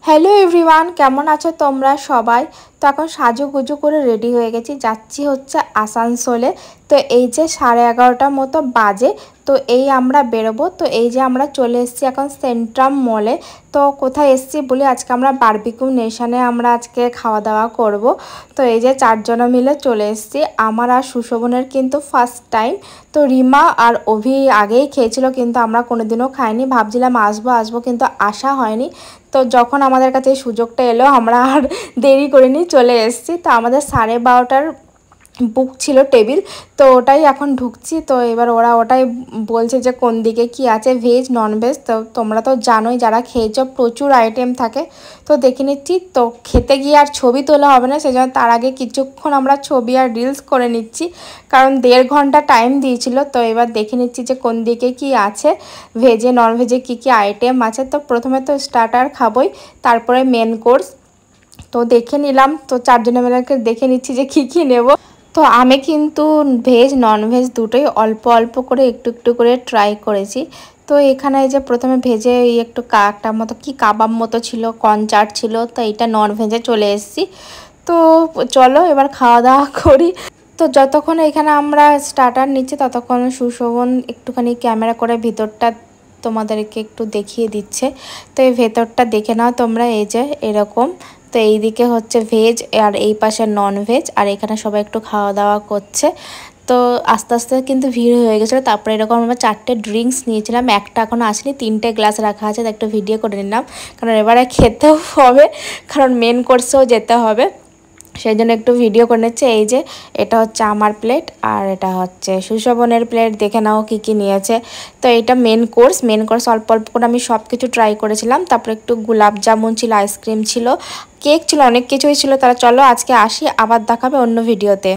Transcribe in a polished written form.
Hello everyone, কেমন আছো তোমরা সবাই? তো এখন সাজুগুজু করে রেডি হয়ে গেছি, যাচ্ছি হচ্ছে আসানসোলে। তো এই যে 11:30টার মতো বাজে, তো এই আমরা বেরোবো। তো এই যে আমরা চলে এসেছি এখন সেন্ট্রাম মলে। তো কোথায় এসেছি বলি, আজকে আমরা বারবিকিউ নেশনে আমরা আজকে খাওয়া দাওয়া করব। তো এই যে 4 জন মিলে চলে এসেছি। আমার আর সুশোভনের কিন্তু ফার্স্ট টাইম। তো রিমা আর অভি আগেই খেয়েছিল, কিন্তু আমরা কোনোদিনও খাইনি। ভাবছিলাম আসবো আসবো, কিন্তু আসা হয়নি। তো যখন আমাদের কাছে এই সুযোগটা এলো, আমরা আর দেরি করিনি, চলে এসেছি। তো আমাদের 12:30টার বুক ছিল টেবিল, তো ওটাই এখন ঢুকছি। তো এবার ওরা ওটাই বলছে যে কোন দিকে কি আছে, ভেজ ননভেজ। তো তোমরা তো জানোই, যারা খেয়েছো প্রচুর আইটেম থাকে। তো দেখে নিচ্ছি। তো খেতে গিয়ে আর ছবি তোলা হবে না, সেজন্য তার আগে কিছুক্ষণ আমরা ছবি আর রিলস করে নিচ্ছি, কারণ 1.5 ঘন্টা টাইম দিয়েছিল। তো এবার দেখে নিচ্ছি যে কোন দিকে কি আছে, ভেজে ননভেজে কি কি আইটেম আছে। তো প্রথমে তো স্টার্টার খাবোই, তারপরে মেন কোর্স। তো দেখে নিলাম। তো 4 জনের মিলে দেখে নিচ্ছি যে কি কি নেব। তো আমি কিন্তু ভেজ ননভেজ দুটোই অল্প অল্প করে একটু একটু করে ট্রাই করেছি। তো এখানে যে প্রথমে ভেজে একটু একটা মতো কি কাবাব মতো ছিল, কর্নচাট ছিল। তো এইটা ননভেজে চলে এসেছি। তো চলো এবার খাওয়া দাওয়া করি। তো যতক্ষণ এখানে আমরা স্টার্টার নিচ্ছি, ততক্ষণ সুশোভন একটুখানি ক্যামেরা করে ভিতরটা তোমাদেরকে একটু দেখিয়ে দিচ্ছে। তো এই ভেতরটা দেখে নাও তোমরা, এই যে এরকম। তো এই দিকে হচ্ছে ভেজ আর এই পাশে নন ভেজ, আর এখানে সবাই একটু খাওয়া দাওয়া করছে। তো আস্তে আস্তে কিন্তু ভিড় হয়ে গেছিলো। তারপরে এরকম আমরা 4টে ড্রিঙ্কস নিয়েছিলাম, একটা এখনও আসেনি, 3টে গ্লাস রাখা আছে। তো একটু ভিডিও করে নিলাম, কারণ এবারে খেতেও হবে, কারণ মেন কোর্সেও যেতে হবে, সেই জন্য একটু ভিডিও করে নিচ্ছে। এই যে এটা হচ্ছে আমার প্লেট, আর এটা হচ্ছে সুশোভনের প্লেট। দেখে নাও কী কী নিয়েছে। তো এটা মেন কোর্স অল্প অল্প করে আমি সব কিছু ট্রাই করেছিলাম। তারপরে একটু গোলাপ জামুন ছিল, আইসক্রিম ছিল, কেক ছিল, অনেক কিছুই ছিল। তারা চলো আজকে আসি, আবার দেখাবে অন্য ভিডিওতে।